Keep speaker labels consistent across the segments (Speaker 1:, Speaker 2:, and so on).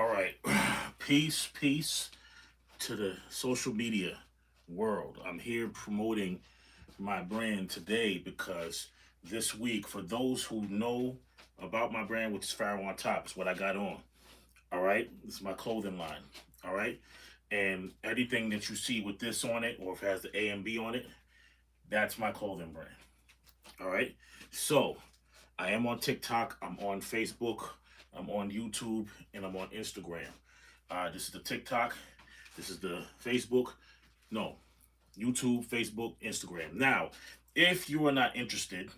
Speaker 1: All right. Peace to the social media world. I'm here promoting my brand today because this week, for those who know about my brand, which is Pharaoh On Top, is what I got on. All right. This is my clothing line. All right. And anything that you see with this on it, or if it has the A and B on it, that's my clothing brand. All right. So I am on TikTok, I'm on Facebook, I'm on YouTube, and I'm on Instagram. This is the TikTok, this is the Facebook. No, YouTube, Facebook, Instagram. Now, if you are not interested,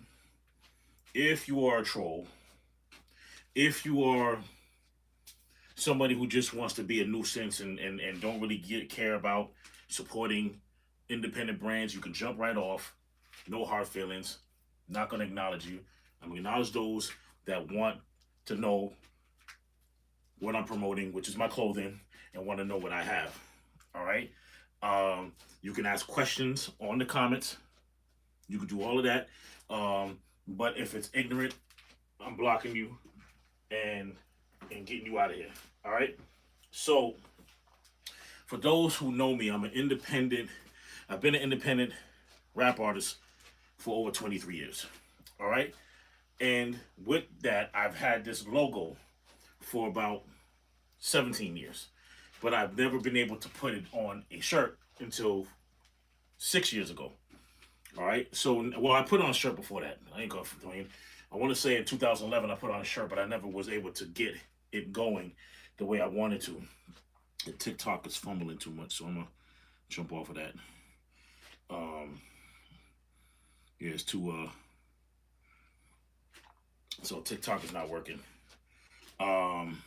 Speaker 1: if you are a troll, if you are somebody who just wants to be a nuisance and don't really care about supporting independent brands, you can jump right off. No hard feelings. Not going to acknowledge you. I'm going to acknowledge those that want to know what I'm promoting, which is my clothing, and want to know what I have. All right. You can ask questions on the comments. You can do all of that. But if it's ignorant, I'm blocking you and getting you out of here. All right. So for those who know me, I'm an independent. I've been an independent rap artist for over 23 years. All right. And with that, I've had this logo for about 17 years. But I've never been able to put it on a shirt until 6 years ago. All right. So, well, I put on a shirt before that. I ain't going for, I want to say in 2011 I put on a shirt, but I never was able to get it going the way I wanted to. The TikTok is fumbling too much, so I'm going to jump off of that. Yeah, it's too, so TikTok is not working. And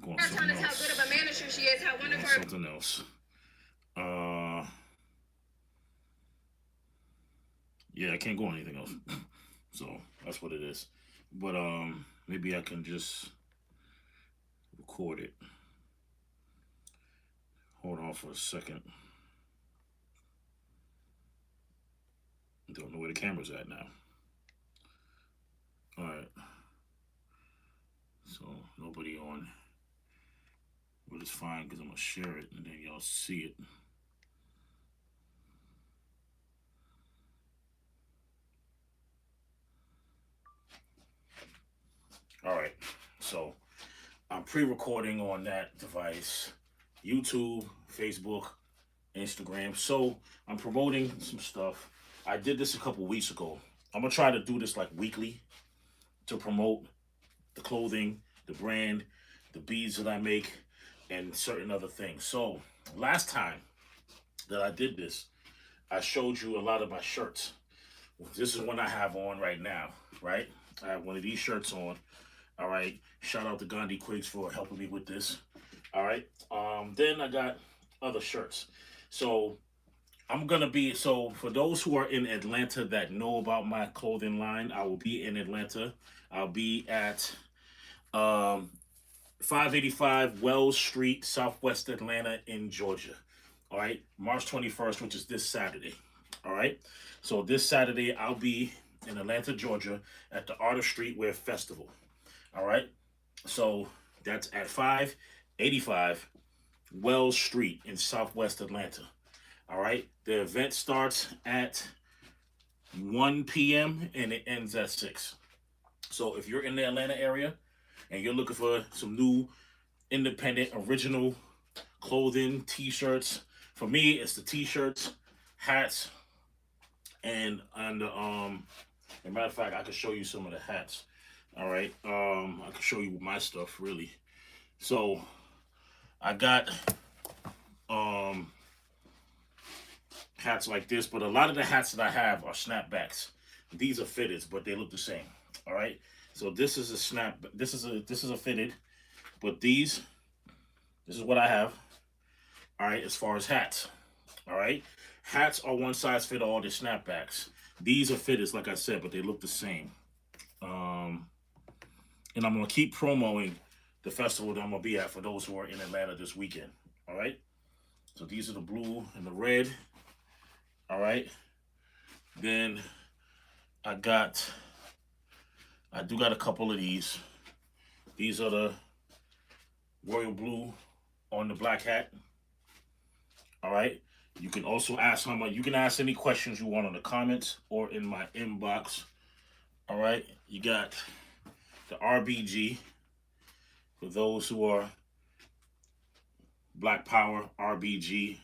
Speaker 1: going something else. How good of a manager she is. How wonderful. Something else. Yeah, I can't go on anything else. So that's what it is. But maybe I can just record it. Hold on for a second. Don't know where the camera's at now. All right. So nobody on. But it's fine because I'm gonna share it and then y'all see it. All right. So I'm pre-recording on that device, YouTube, Facebook, Instagram. So I'm promoting some stuff. I did this a couple weeks ago. I'm gonna try to do this like weekly to promote the clothing, the brand, the beads that I make, and certain other things. So last time that I did this, I showed you a lot of my shirts. This is one I have on right now, right? I have one of these shirts on. All right. Shout out to Gandhi Quiggs for helping me with this. All right. Then I got other shirts. So I'm gonna be, so for those who are in Atlanta that know about my clothing line, I will be in Atlanta. I'll be at 585 Wells Street, Southwest Atlanta in Georgia. All right, March 21st, which is this Saturday. All right, so this Saturday I'll be in Atlanta, Georgia at the Art of Streetwear Festival. All right, so that's at 585 Wells Street in Southwest Atlanta. All right, the event starts at 1 p.m. and it ends at 6. So if you're in the Atlanta area and you're looking for some new independent original clothing, t-shirts, for me it's the t-shirts, hats, and as a matter of fact, I can show you some of the hats. All right, I can show you my stuff really. So I got hats like this, but a lot of the hats that I have are snapbacks. These are fitteds, but they look the same. All right. So this is a snap. This is a fitted, but this is what I have. All right. As far as hats, all right. Hats are one size fit all. They're snapbacks. These are fitteds, like I said, but they look the same. And I'm gonna keep promoting the festival that I'm gonna be at for those who are in Atlanta this weekend. All right. So these are the blue and the red. All right. Then I got I do got a couple of these. These are the royal blue on the black hat. All right. You can also ask how much. You can ask any questions you want on the comments or in my inbox. All right. You got the RBG for those who are Black Power RBG.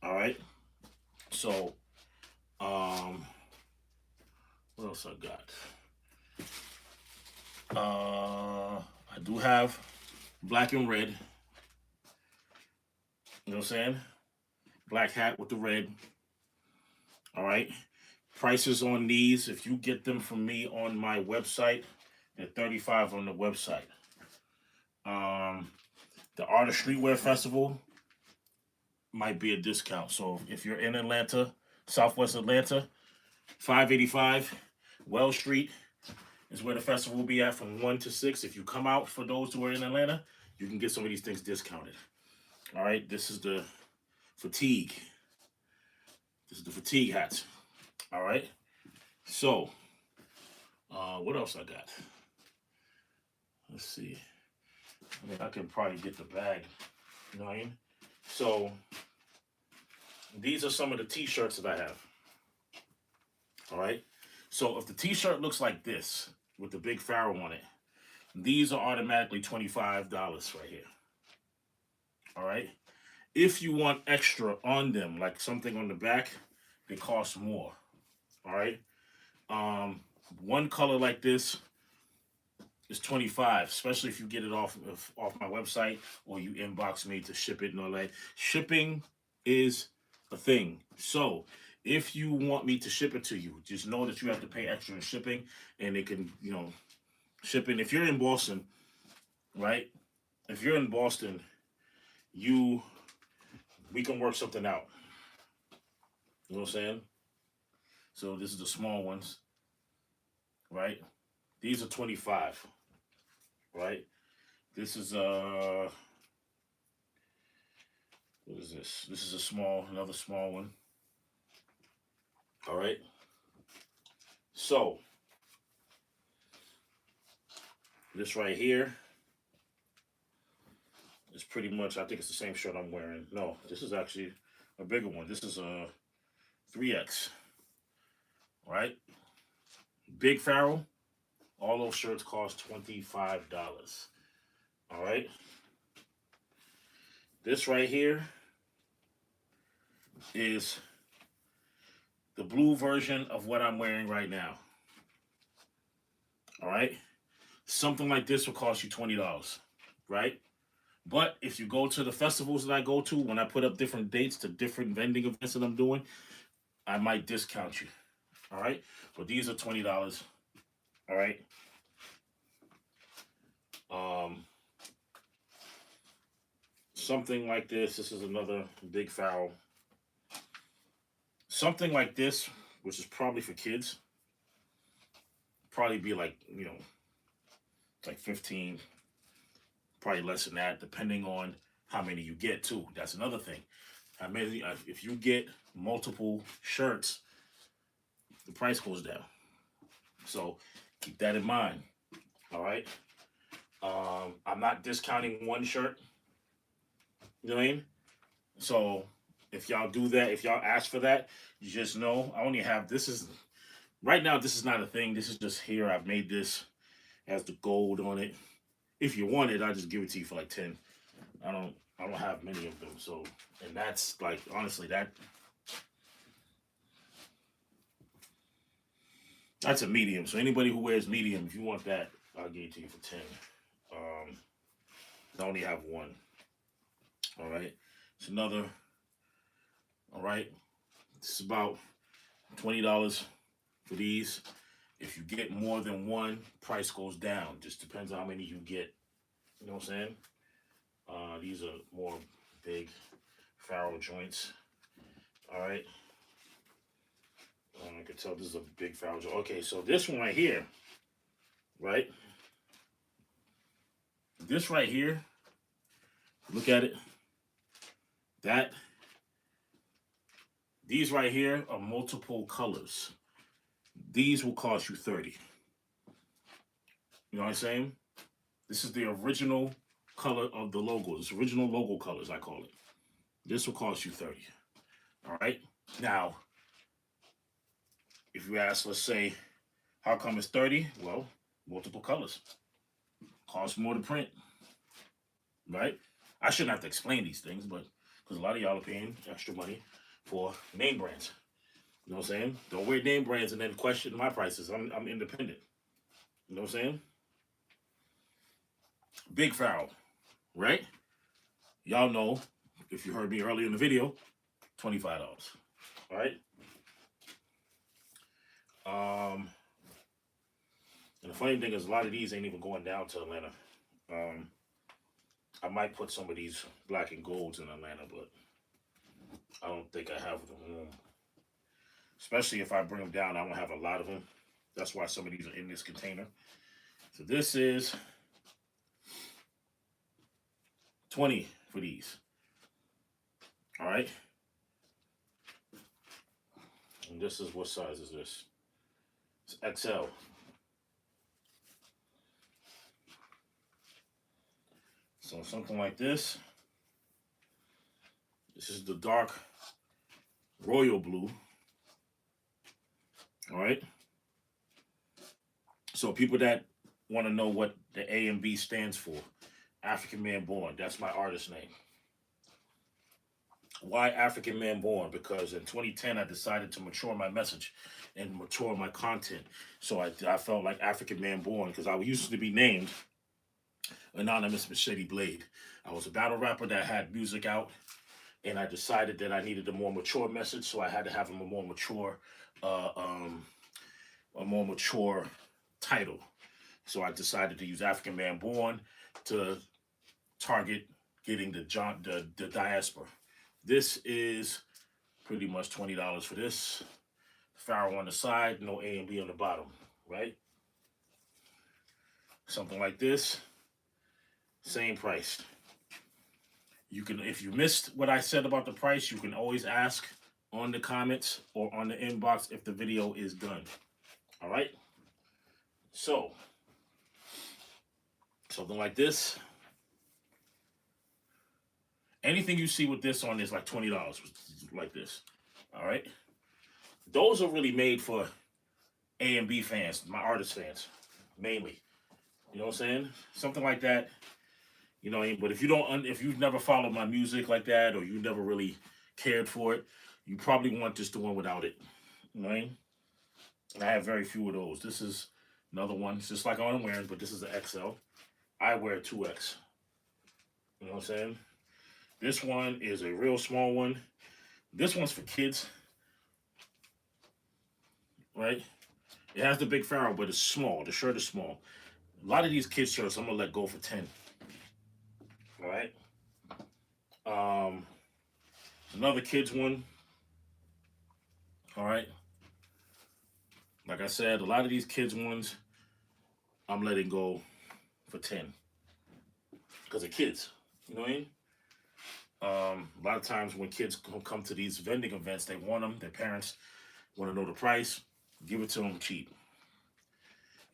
Speaker 1: All right. So, what else I got? I do have black and red. You know what I'm saying? Black hat with the red. All right. Prices on these, if you get them from me on my website, they're $35 on the website. The Art of Streetwear Festival might be a discount. So if you're in Atlanta, Southwest Atlanta, $5.85 Wells Street is where the festival will be at from 1 to 6. If you come out, for those who are in Atlanta, you can get some of these things discounted. All right, this is the fatigue. This is the fatigue hats. All right. So, what else I got? Let's see. I mean, I can probably get the bag. You know what I mean? So, these are some of the t-shirts that I have. All right. So, if the t-shirt looks like this with the big Pharaoh on it, these are automatically $25 right here. All right. If you want extra on them, like something on the back, they cost more. All right. One color like this is $25, especially if you get it off my website or you inbox me to ship it and all that. Shipping is a thing. So if you want me to ship it to you, just know that you have to pay extra in shipping, and it can, shipping. If you're in Boston, right? If you're in Boston, we can work something out. You know what I'm saying? So this is the small ones, right? These are 25, right? This is what is this? This is another small one. All right. So this right here is pretty much, I think it's the same shirt I'm wearing. No, this is actually a bigger one. This is a 3X. Right? Big Pharaoh. All those shirts cost $25. All right. This right here is the blue version of what I'm wearing right now. All right. Something like this will cost you $20. Right? But if you go to the festivals that I go to, when I put up different dates to different vending events that I'm doing, I might discount you. All right. But these are $20. All right. Something like this. This is another big Pharaoh. Something like this, which is probably for kids, probably be like, like 15, probably less than that, depending on how many you get too. That's another thing. If you get multiple shirts, the price goes down. So keep that in mind. All right. I'm not discounting one shirt. You know what I mean? So if y'all do that, if y'all ask for that, you just know I only have, right now, this is not a thing. This is just here. I've made this, has the gold on it. If you want it, I'll just give it to you for like 10. I don't have many of them. So, and that's like, honestly, that's a medium. So anybody who wears medium, if you want that, I'll give it to you for 10. I only have one. All right. It's another. All right. It's about $20 for these. If you get more than one, price goes down. Just depends on how many you get. You know what I'm saying? These are more big Pharaoh joints. All right. I can tell this is a big Pharaoh joint. Okay, so this one right here, right? This right here, look at it. These right here are multiple colors. These will cost you $30. You know what I'm saying? This is the original color of the logo. It's original logo colors, I call it. This will cost you 30. All right. Now, if you ask, let's say, how come it's 30? Well, multiple colors. Costs more to print. Right? I shouldn't have to explain these things, but because a lot of y'all are paying extra money for name brands. You know what I'm saying? Don't wear name brands and then question my prices. I'm independent. You know what I'm saying? Big Pharaoh, right? Y'all know, if you heard me earlier in the video, $25. All right? And the funny thing is, a lot of these ain't even going down to Atlanta. I might put some of these black and golds in Atlanta, but I don't think I have the room. Especially if I bring them down, I don't have a lot of them. That's why some of these are in this container. So this is 20 for these. All right. And this is, what size is this? It's XL. So something like this. This is the dark royal blue. All right. So people that want to know what the A and B stands for, African Man Born. That's my artist name. Why African Man Born? Because in 2010, I decided to mature my message and mature my content. So I felt like African Man Born because I used to be named Anonymous Machete Blade. I was a battle rapper that had music out, and I decided that I needed a more mature message, so I had to have a more mature, title. So I decided to use African Man Born to target getting the diaspora. This is pretty much $20 for this. Pharaoh on the side, no A and B on the bottom, right? Something like this, same price. You can, if you missed what I said about the price, you can always ask on the comments or on the inbox if the video is done. All right? So, something like this. Anything you see with this on is like $20, like this. All right? Those are really made for A and B fans, my artist fans, mainly. You know what I'm saying? Something like that. You know what I mean? But if you don't, if you've never followed my music like that, or you never really cared for it, you probably want just the one without it. You know what I mean? And I have very few of those. This is another one. It's just like I'm wearing, but this is the XL. I wear 2X. You know what I'm saying? This one is a real small one. This one's for kids. Right? It has the big Pharaoh, but it's small. The shirt is small. A lot of these kids shirts, I'm going to let go for 10. All right? Another kids one. All right? Like I said, a lot of these kids ones, I'm letting go for 10. Because they're kids. You know what I mean? A lot of times when kids come to these vending events, they want them. Their parents want to know the price. Give it to them cheap.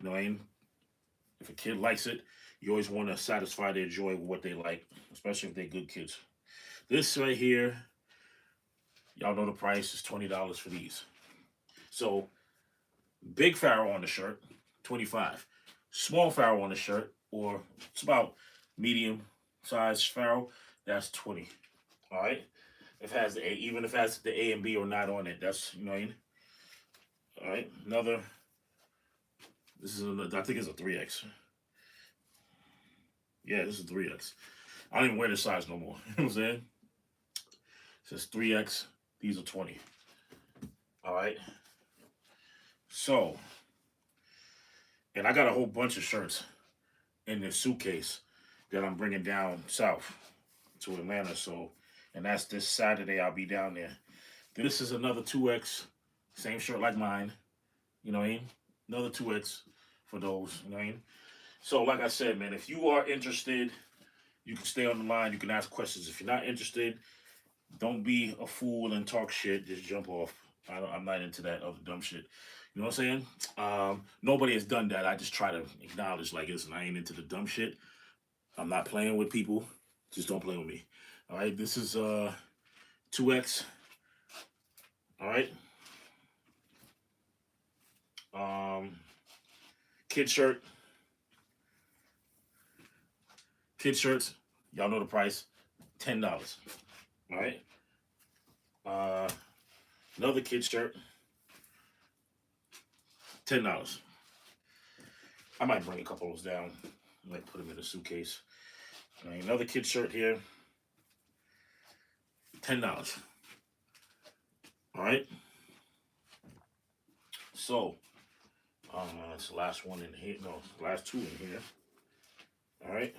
Speaker 1: You know what I mean? If a kid likes it, you always want to satisfy their joy with what they like, especially if they're good kids. This right here, y'all know the price is $20 for these. So, big Pharaoh on the shirt, 25. Small Pharaoh on the shirt, or it's about medium size Pharaoh, that's 20. All right? If it has the A, even if it has the A and B or not on it, that's, you know what I mean? All right, another. This is I think it's a 3X. Yeah, this is 3X. I don't even wear this size no more. You know what I'm saying? It says 3X. These are 20. All right. So, and I got a whole bunch of shirts in this suitcase that I'm bringing down south to Atlanta. So, and that's this Saturday. I'll be down there. This is another 2X. Same shirt like mine. You know what I mean? Another 2X for those. You know what I mean? So, like I said, man, if you are interested, you can stay on the line. You can ask questions. If you're not interested, don't be a fool and talk shit. Just jump off. I'm not into that other dumb shit. You know what I'm saying? Nobody has done that. I just try to acknowledge, like, listen, I ain't into the dumb shit. I'm not playing with people. Just don't play with me. All right, this is 2X. All right. Um, kid shirt. Kid shirts. Y'all know the price. $10. All right. Uh, another kid shirt. $10. I might bring a couple of those down. I might put them in a suitcase. All right, another kid shirt here. $10. All right. So, it's the last one in here. No, the last two in here. All right.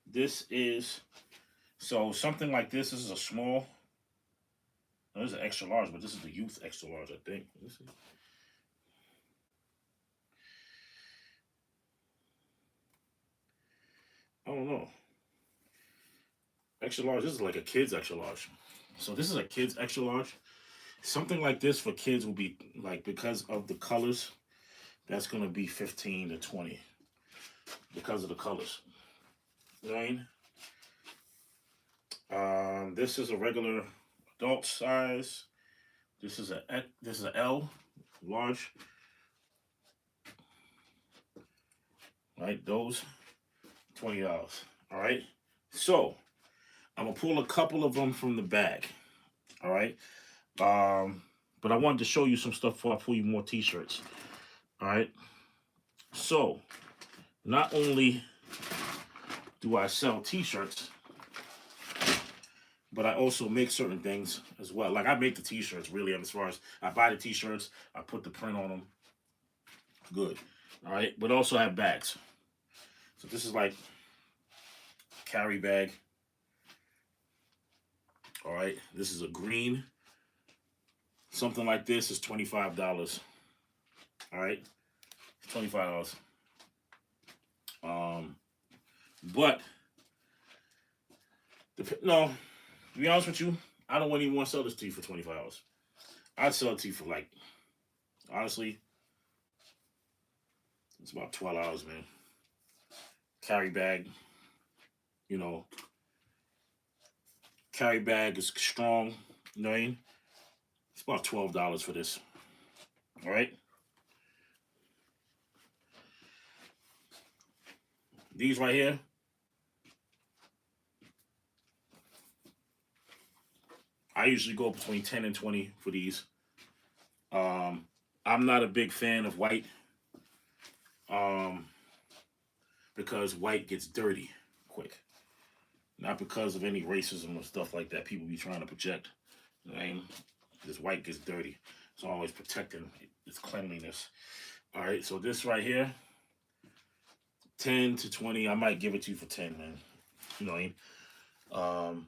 Speaker 1: This is so something like this. This is a small. No, this is an extra large, but this is the youth extra large, I think. Let me see. I don't know. Extra large. This is like a kid's extra large. So this is a kid's extra large. Something like this for kids will be like, because of the colors, that's gonna be 15 to 20 because of the colors. You know what I mean? This is a regular adult size. This is a L, large. Right, those $20. All right. So I'm gonna pull a couple of them from the bag. All right. But I wanted to show you some stuff before I pull you more T-shirts. All right. So not only do I sell T-shirts, but I also make certain things as well. Like, I make the T-shirts, really, as far as I buy the T-shirts, I put the print on them. Good. All right. But also have bags. So this is like carry bag. All right. This is a green. Something like this is $25. All right. $25. But no, to be honest with you, I don't even want to sell this to you for $25. I'd sell it to you for, like, honestly, it's about $12, man. Carry bag, you know, carry bag is strong. You know what I mean? It's about $12 for this. All right. These right here. I usually go between 10 and 20 for these. I'm not a big fan of white. Because white gets dirty quick. Not because of any racism or stuff like that people be trying to project. You know what I mean? This white gets dirty. It's always protecting its cleanliness. All right, so this right here, 10 to 20. I might give it to you for 10, man. You know what I mean?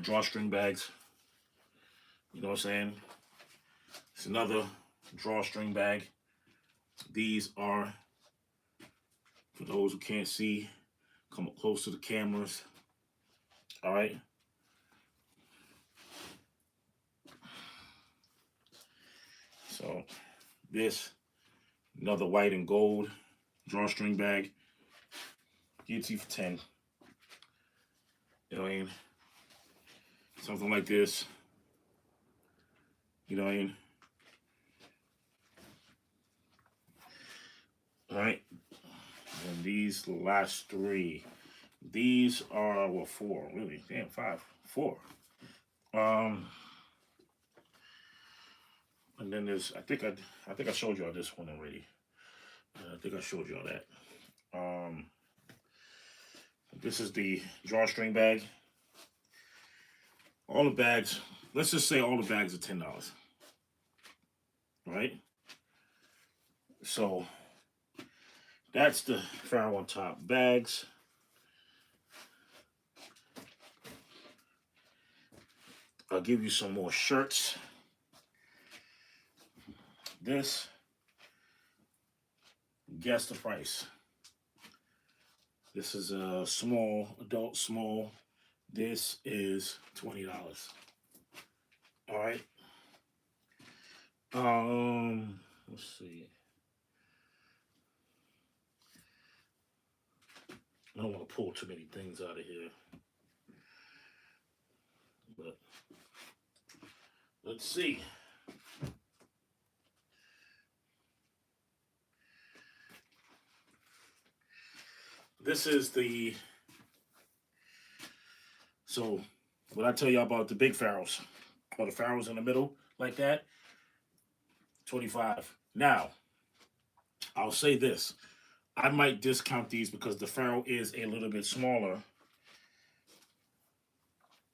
Speaker 1: Drawstring bags. You know what I'm saying? It's another drawstring bag. These are, for those who can't see, come up close to the cameras. All right. So this, another white and gold drawstring bag. Give it to you for 10. You know what I mean? Something like this. You know what I mean? All right. And these last three. These are, well, four, really. Damn, five. Four. And then there's, I think I showed y'all this one already. I think I showed y'all that. This is the drawstring bag. All the bags, let's just say all the bags are $10. Right? So that's the Pharaoh On Top bags. I'll give you some more shirts. This, guess the price. This is a small, adult small. This is $20. All right. Let's see. I don't want to pull too many things out of here, but let's see. This is the so what I tell you about the big pharaohs or the pharaohs in the middle like that. 25. Now I'll say this. I might discount these because the pharaoh is a little bit smaller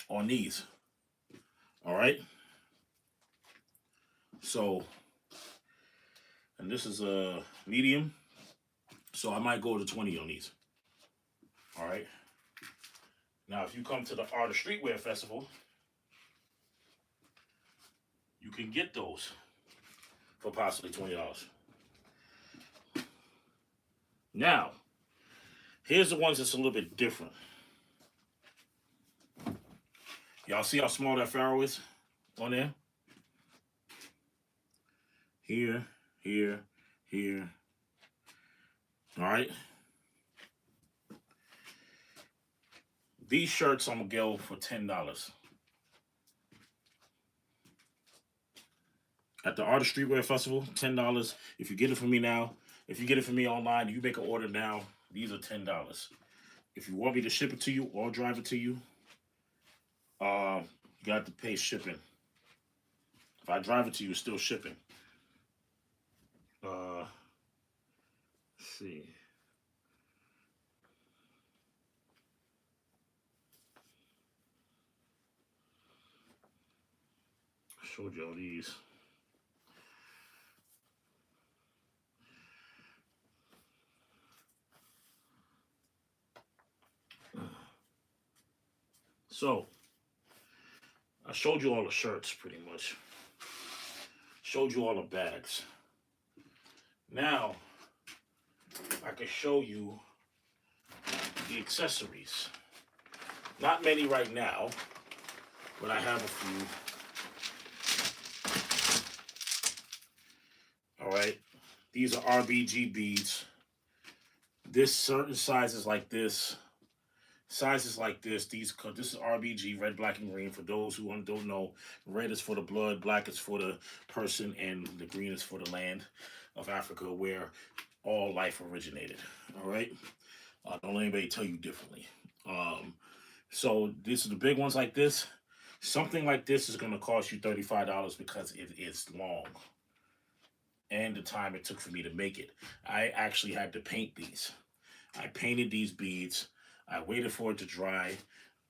Speaker 1: on these. All right. So, and this is a medium. So I might go to 20 on these. All right. Now, if you come to the Art of Streetwear Festival, you can get those for possibly $20. Now, here's the ones that's a little bit different. Y'all see how small that Pharaoh is on there? Here, here, here. All right. These shirts I'm gonna go for $10 at the Art of Streetwear Festival. $10. If you get it from me now, if you get it from me online, you make an order now. These are $10. If you want me to ship it to you or drive it to you, you got to pay shipping. If I drive it to you, it's still shipping. Let's see. I showed you all these. So, I showed you all the shirts pretty much. Showed you all the bags. Now, I can show you the accessories. Not many right now, but I have a few. All right. These are RBG beads. This certain sizes like this. Sizes like this. This is RBG, red, black, and green. For those who don't know, red is for the blood, black is for the person, and the green is for the land of Africa where all life originated. All right. Don't let anybody tell you differently. So this is the big ones like this. Something like this is going to cost you $35 because it is long and the time it took for me to make it. I actually had to paint these. I painted these beads. I waited for it to dry.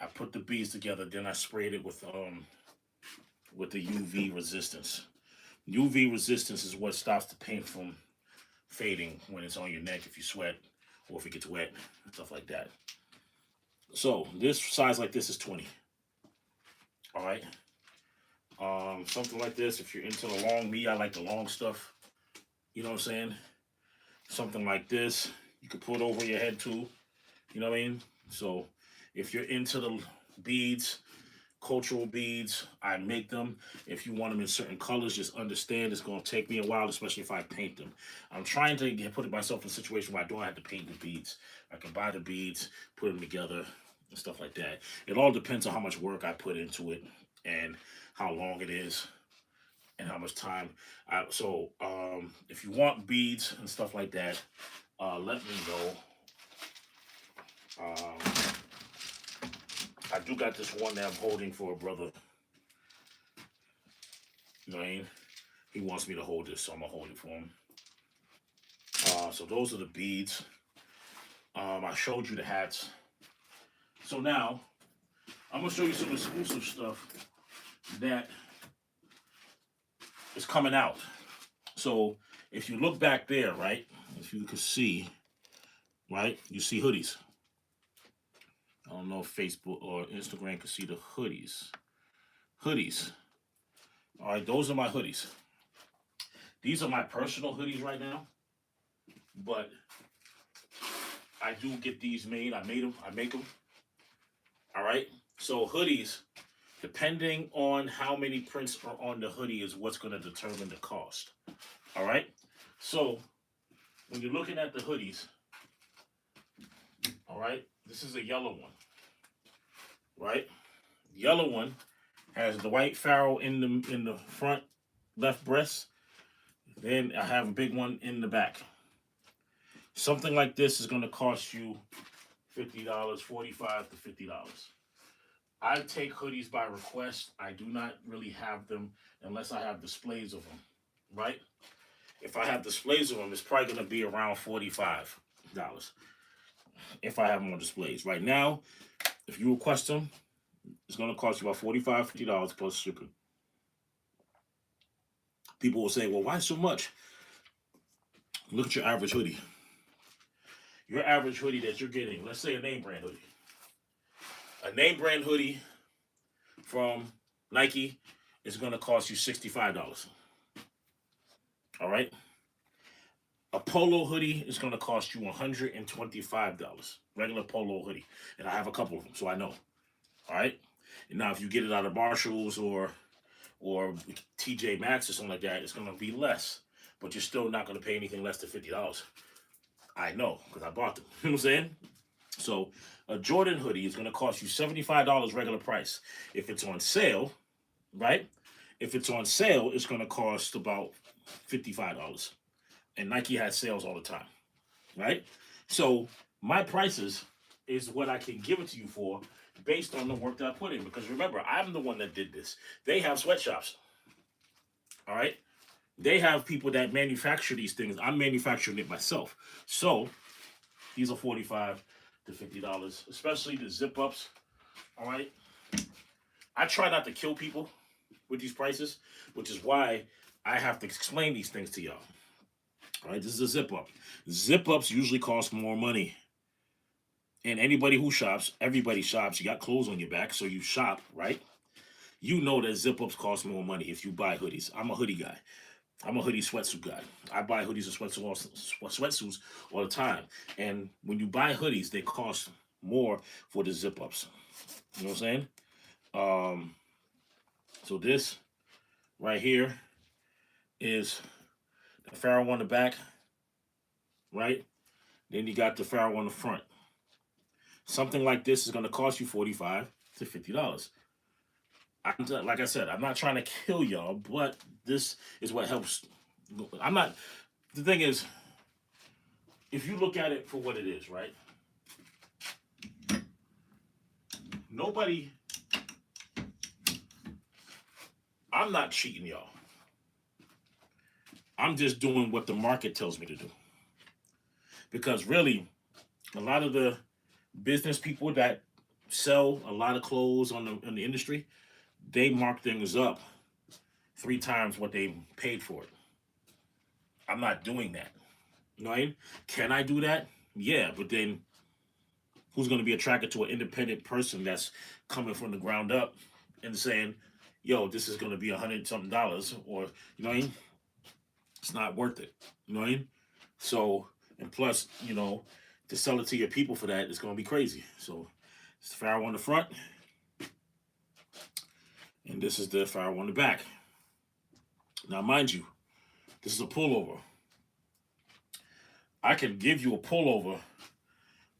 Speaker 1: I put the beads together. Then I sprayed it with the UV resistance. UV resistance is what stops the paint from fading when it's on your neck if you sweat or if it gets wet and stuff like that. So this size like this is 20. All right. Something like this. If you're into the long, I like the long stuff. You know what I'm saying? Something like this, you could put over your head too. You know what I mean? So if you're into the beads, cultural beads, I make them. If you want them in certain colors, just understand it's going to take me a while, especially if I paint them. I'm trying to put myself in a situation where I don't have to paint the beads. I can buy the beads, put them together, and stuff like that. It all depends on how much work I put into it and how long it is and how much time. If you want beads and stuff like that, let me know. I do got this one that I'm holding for a brother. You know what I mean? He wants me to hold this, so I'm gonna hold it for him. So those are the beads. I showed you the hats. So now I'm gonna show you some exclusive stuff that is coming out. So if you look back there, right, if you can see, right, you see hoodies. I don't know if Facebook or Instagram can see the hoodies. Hoodies. All right, those are my hoodies. These are my personal hoodies right now, but I do get these made. I made them. I make them. All right. So hoodies, Depending on how many prints are on the hoodie is what's going to determine the cost. All right. So when you're looking at the hoodies, all right, this is a yellow one, right? Yellow one has the white Pharaoh in the front left breast. Then I have a big one in the back. Something like this is going to cost you $50, $45 to $50. I take hoodies by request. I do not really have them unless I have displays of them, right? If I have displays of them, it's probably going to be around $45 if I have them on displays. Right now, if you request them, it's going to cost you about $45, $50 plus shipping. People will say, well, why so much? Look at your average hoodie. Your average hoodie that you're getting, let's say a name brand hoodie. A name brand hoodie from Nike is going to cost you $65. All right? A polo hoodie is going to cost you $125. Regular polo hoodie. And I have a couple of them, so I know. All right? And now if you get it out of Marshalls or TJ Maxx or something like that, it's going to be less. But you're still not going to pay anything less than $50. I know, because I bought them. You know what I'm saying? So a Jordan hoodie is going to cost you $75 regular price. If it's on sale, right? If it's on sale, it's going to cost about $55. And Nike has sales all the time, right? So my prices is what I can give it to you for based on the work that I put in. Because remember, I'm the one that did this. They have sweatshops, all right? They have people that manufacture these things. I'm manufacturing it myself. So these are $45 to $50, especially the zip ups. All right. I try not to kill people with these prices, which is why I have to explain these things to y'all. All right. This is a zip up. Zip ups usually cost more money. And anybody who shops, everybody shops. You got clothes on your back, so you shop, right? You know that zip ups cost more money if you buy hoodies. I'm a hoodie guy. I'm a hoodie sweatsuit guy. I buy hoodies and sweatsuits all the time. And when you buy hoodies, they cost more for the zip ups. You know what I'm saying? So this right here is the Pharaoh on the back, right? Then you got the Pharaoh on the front. Something like this is going to cost you $45 to $50. Like I said, I'm not trying to kill y'all, but this is what helps. I'm not. The thing is, if you look at it for what it is, right? Nobody. I'm not cheating y'all. I'm just doing what the market tells me to do. Because really, a lot of the business people that sell a lot of clothes in the industry, they mark things up 3 times what they paid for it. I'm not doing that. You know what I mean? Can I do that? Yeah, but then who's going to be attracted to an independent person that's coming from the ground up and saying, yo, this is going to be $100 something, or, you know what I mean? It's not worth it. You know what I mean? So, and plus, you know, to sell it to your people for that, it's going to be crazy. So, it's the Pharaoh on the front, and this is the Pharaoh on the back. Now, mind you, this is a pullover. I can give you a pullover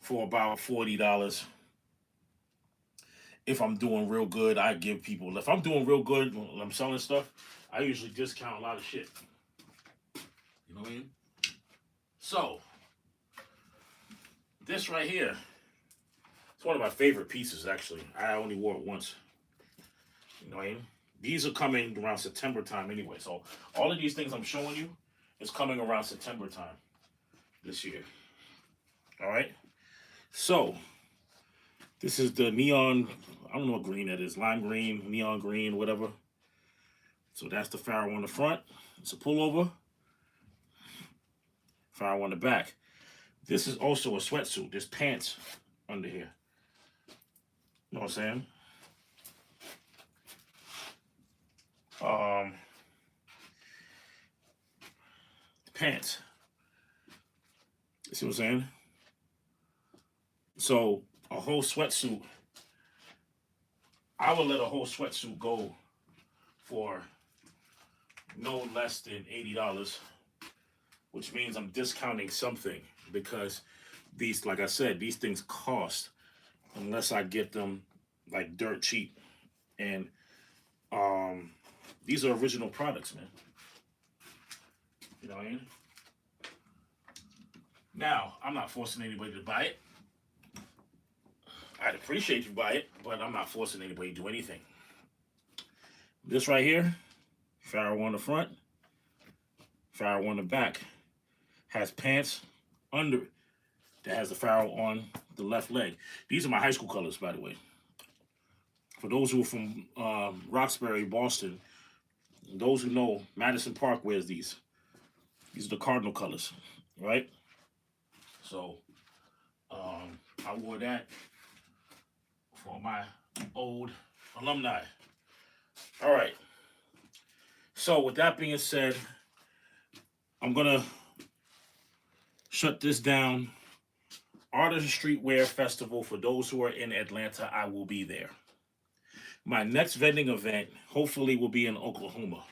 Speaker 1: for about $40. If I'm doing real good, I give people. If I'm doing real good when I'm selling stuff, I usually discount a lot of shit. You know what I mean? So, this right here, it's one of my favorite pieces, actually. I only wore it once. You know what I mean? These are coming around September time anyway. So, all of these things I'm showing you is coming around September time this year. All right? So, this is the neon, I don't know what green that is, lime green, neon green, whatever. So that's the Pharaoh on the front. It's a pullover. Pharaoh on the back. This is also a sweatsuit. There's pants under here. You know what I'm saying? Pants. You see what I'm saying? So a whole sweatsuit I would let a whole sweatsuit go for no less than $80, which means I'm discounting something because these, like I said, these things cost unless I get them like dirt cheap. And um, these are original products, man. You know what I mean? Now, I'm not forcing anybody to buy it. I'd appreciate you buy it, but I'm not forcing anybody to do anything. This right here, Pharaoh on the front, Pharaoh on the back, has pants under it that has the Pharaoh on the left leg. These are my high school colors, by the way. For those who are from Roxbury, Boston, those who know, Madison Park wears these. These are the cardinal colors, right? So I wore that for my old alumni. All right. So with that being said, I'm gonna shut this down. Art of the Streetwear Festival, for those who are in Atlanta, I will be there. My next vending event hopefully will be in Oklahoma.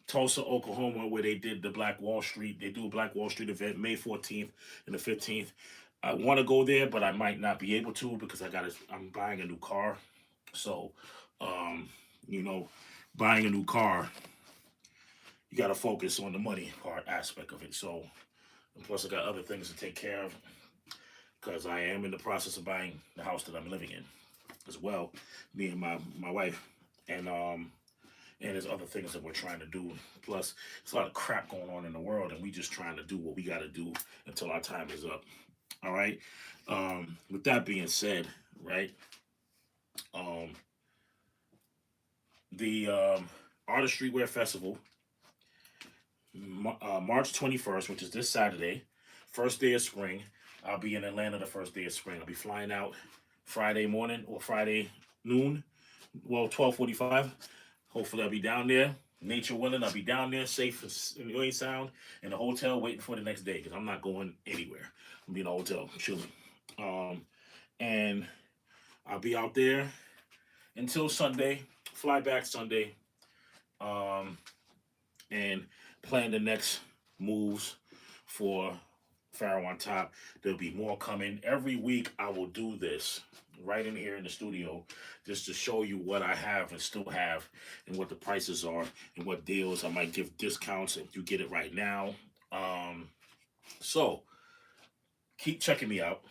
Speaker 1: Tulsa, Oklahoma, where they did the Black Wall Street. They do a Black Wall Street event May 14th and the 15th. I want to go there, but I might not be able to because I'm buying a new car. So, you know, buying a new car, you got to focus on the money part aspect of it. So, and plus I got other things to take care of because I am in the process of buying the house that I'm living in as well. Me and my wife, and there's other things that we're trying to do. Plus, there's a lot of crap going on in the world, and we just trying to do what we got to do until our time is up. All right. With that being said, right, the Art of Streetwear Festival, March 21st, which is this Saturday, first day of spring. I'll be in Atlanta the first day of spring. I'll be flying out Friday morning or Friday noon. Well, 12:45. Hopefully, I'll be down there. Nature willing, I'll be down there safe and sound in the hotel waiting for the next day because I'm not going anywhere. I'll be in the hotel chilling. And I'll be out there until Sunday. Fly back Sunday. And plan the next moves for Pharaoh on Top. There'll be more coming. Every week I will do this right in here in the studio just to show you what I have and still have and what the prices are and what deals. I might give discounts if you get it right now. So keep checking me out.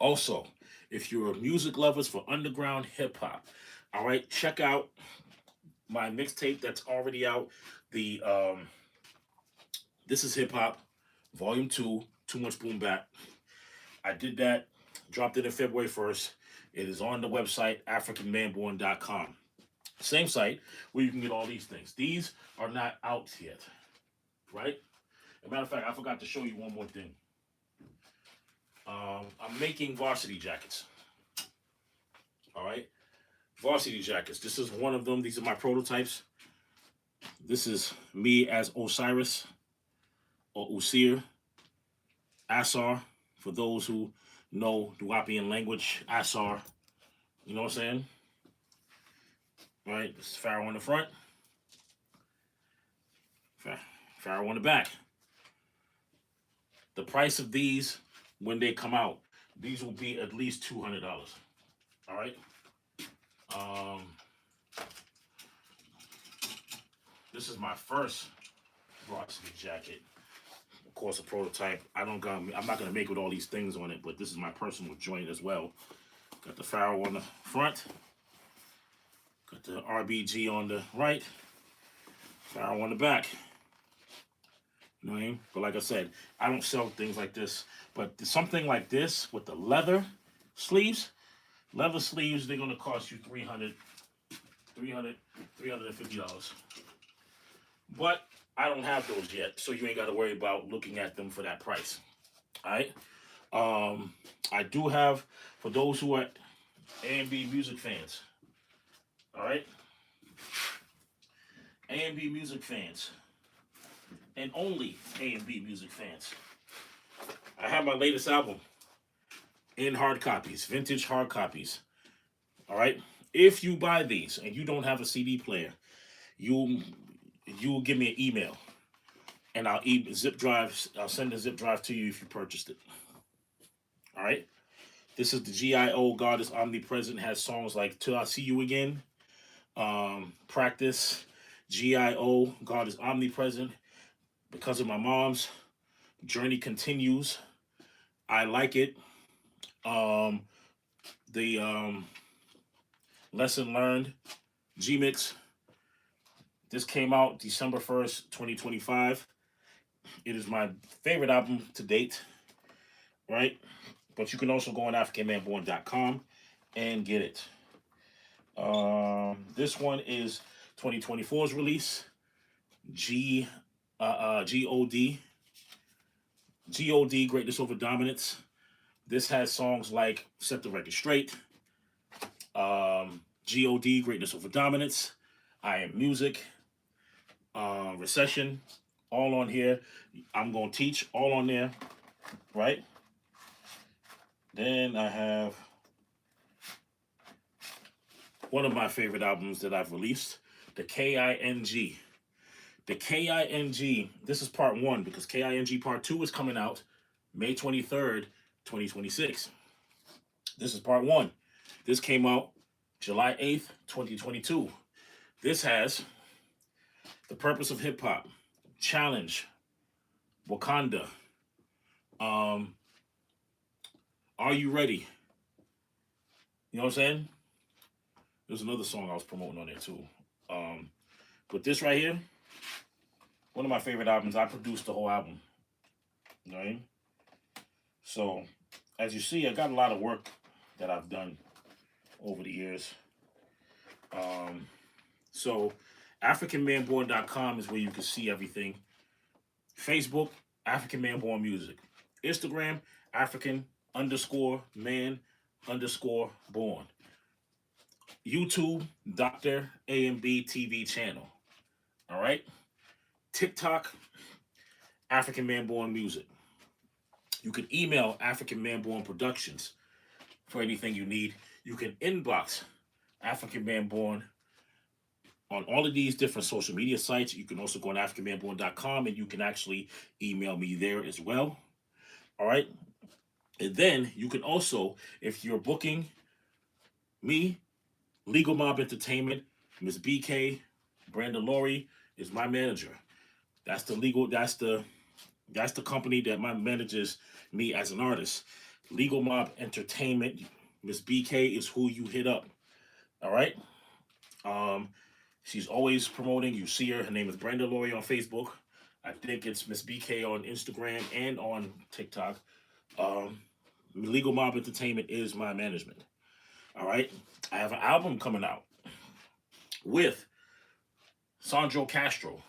Speaker 1: Also, if you're music lovers for underground hip hop, all right, check out my mixtape that's already out. The This is Hip Hop, Volume 2, Too Much Boom Bap. I did that, dropped it in February 1st. It is on the website, AfricanManborn.com. Same site where you can get all these things. These are not out yet, right? As a matter of fact, I forgot to show you one more thing. I'm making varsity jackets. All right? Varsity jackets. This is one of them. These are my prototypes. This is me as Osiris or Usir. Asar, for those who know Duapian language, Asar. You know what I'm saying? All right, this is Pharaoh on the front. Pharaoh on the back. The price of these, when they come out, these will be at least $200. All right? This is my first varsity jacket. Of course, a prototype. I'm not gonna make with all these things on it, but this is my personal joint as well. Got the Pharaoh on the front. Got the RBG on the right. Pharaoh on the back. You know what I mean? But like I said, I don't sell things like this. But something like this with the leather sleeves, they're gonna cost you $350. But I don't have those yet, so you ain't got to worry about looking at them for that price. All right. I do have, for those who are A&B music fans. All right. A&B music fans, and only A&B music fans. I have my latest album in hard copies, vintage hard copies. All right. If you buy these and you don't have a CD player, you will give me an email and I'll send a zip drive to you if you purchased it. All right. This is the GIO, God is Omnipresent, has songs like Till I See You Again, Practice, GIO, God is Omnipresent, Because of My Mom's, Journey Continues, I Like It, um, the Lesson Learned, G-Mix. This came out December 1st, 2025. It is my favorite album to date, right? But you can also go on AfricanManBorn.com and get it. This one is 2024's release. G God God, Greatness Over Dominance. This has songs like Set the Record Straight, God, Greatness Over Dominance, I Am Music, Recession, all on here. I'm gonna teach all on there, right? Then I have one of my favorite albums that I've released, the KING. The KING, this is part one because KING part two is coming out May 23rd, 2026. This is part one. This came out July 8th, 2022. This has The Purpose of Hip Hop, Challenge, Wakanda, Are You Ready? You know what I'm saying? There's another song I was promoting on there too. But this right here, one of my favorite albums. I produced the whole album. Right? So, as you see, I got a lot of work that I've done over the years. So, AfricanManBorn.com is where you can see everything. Facebook, African Man Born Music. Instagram, African_man_born. YouTube, Dr. AMB TV channel. All right? TikTok, African Man Born Music. You can email African Man Born Productions for anything you need. You can inbox African Man Born on all of these different social media sites. You can also go on AfricanManBorn.com and you can actually email me there as well. All right. And then you can also, if you're booking me, Legal Mob Entertainment, Miss BK, Brandon Laurie is my manager. That's the company that my manages me as an artist. Legal Mob Entertainment, Miss BK is who you hit up. All right. She's always promoting. You see her. Her name is Brenda Laurie on Facebook. I think it's Miss BK on Instagram and on TikTok. Legal Mob Entertainment is my management. All right. I have an album coming out with Sandro Castro.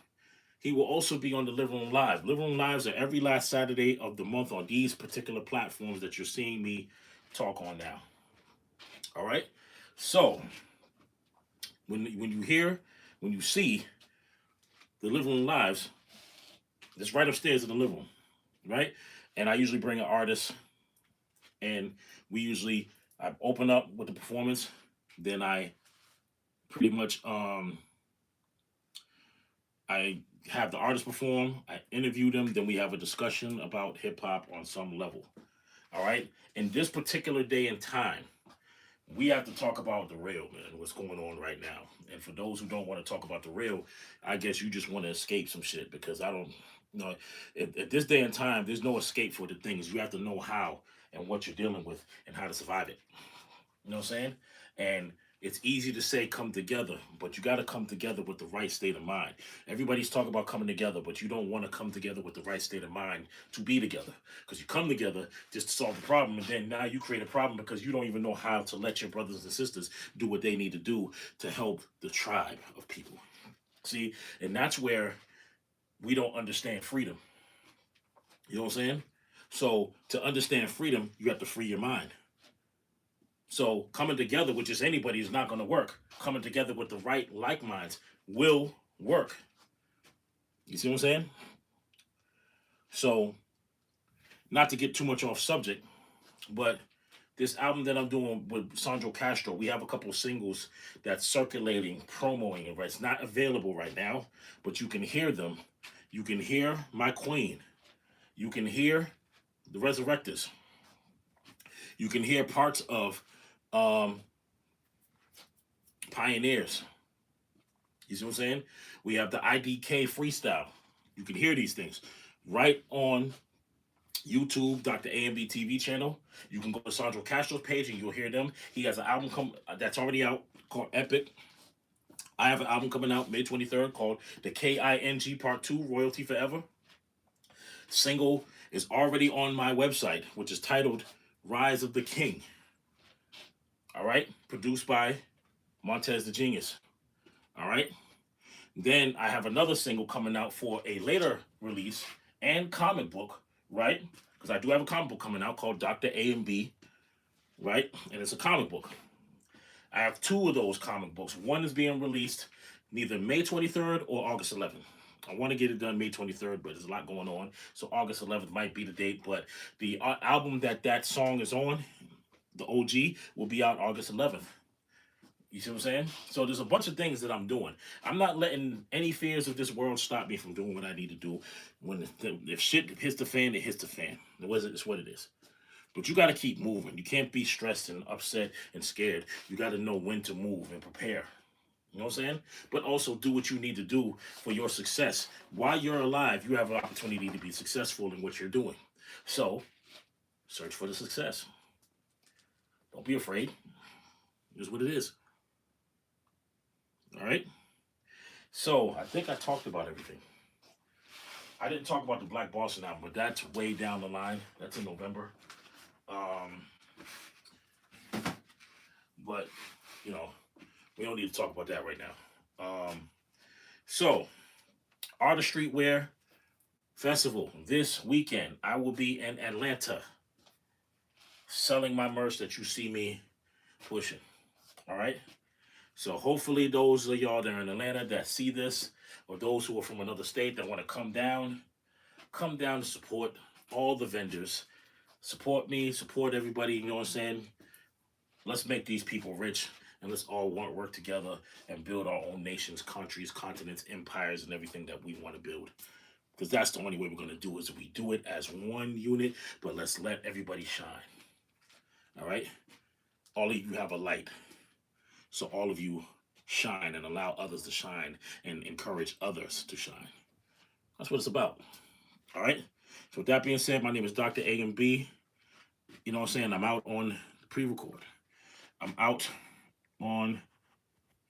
Speaker 1: He will also be on the Living Room Live. Living Room Lives are every last Saturday of the month on these particular platforms that you're seeing me talk on now. All right. So when you see the Living Room Lives, it's right upstairs in the living room, right? And I usually bring an artist, and I open up with the performance, then I pretty much I have the artist perform, I interview them, then we have a discussion about hip hop on some level. All right. In this particular day and time, we have to talk about the real, man, what's going on right now. And for those who don't want to talk about the real, I guess you just want to escape some shit because I don't, at this day and time, there's no escape for the things. You have to know how and what you're dealing with and how to survive it. You know what I'm saying? And it's easy to say come together, but you got to come together with the right state of mind. Everybody's talking about coming together, but you don't want to come together with the right state of mind to be together. Because you come together just to solve the problem, and then now you create a problem because you don't even know how to let your brothers and sisters do what they need to do to help the tribe of people. See, and that's where we don't understand freedom. You know what I'm saying? So to understand freedom, you have to free your mind. So coming together with just anybody is not going to work. Coming together with the right like minds will work. You see what I'm saying? So, not to get too much off subject, but This album that I'm doing with Sandro Castro, we have a couple of singles that's circulating, promoting it. Right, it's not available right now, but you can hear them. You can hear My Queen. You can hear The Resurrectors. You can hear parts of um, Pioneers. You see what I'm saying? We have the IDK freestyle. You can hear these things right on YouTube, Dr. AMB TV channel. You can go to Sandro Castro's page and you'll hear them. He has an album that's already out called Epic. I have an album coming out May 23rd called The KING Part 2, Royalty Forever. Single is already on my website, which is titled Rise of the King. All right? Produced by Montez the Genius. All right? Then I have another single coming out for a later release and comic book, right? Because I do have a comic book coming out called Dr. A and B, right? And it's a comic book. I have two of those comic books. One is being released neither May 23rd or August 11th. I want to get it done May 23rd, but there's a lot going on. So August 11th might be the date. But the album that song is on, the OG, will be out August 11th. You see what I'm saying? So there's a bunch of things that I'm doing. I'm not letting any fears of this world stop me from doing what I need to do. If shit hits the fan, it hits the fan. It's what it is. But you got to keep moving. You can't be stressed and upset and scared. You got to know when to move and prepare. You know what I'm saying? But also do what you need to do for your success. While you're alive, you have an opportunity to be successful in what you're doing. So search for the success. Don't be afraid. It's what it is. All right? So I think I talked about everything. I didn't talk about the Black Boston album, but that's way down the line. That's in November. But, you know, we don't need to talk about that right now. So, Art of Streetwear Festival this weekend. I will be in Atlanta selling my merch that you see me pushing. All right? So hopefully those of y'all that are in Atlanta that see this, or those who are from another state that want to come down to support all the vendors. Support me, support everybody, you know what I'm saying? Let's make these people rich, and let's all work together and build our own nations, countries, continents, empires, and everything that we want to build. Because that's the only way we're going to do it, is we do it as one unit, but let's let everybody shine. All right? All of you have a light. So all of you shine and allow others to shine and encourage others to shine. That's what it's about. All right? So with that being said, my name is Dr. A and B. You know what I'm saying? I'm out on pre-record. I'm out on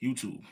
Speaker 1: YouTube.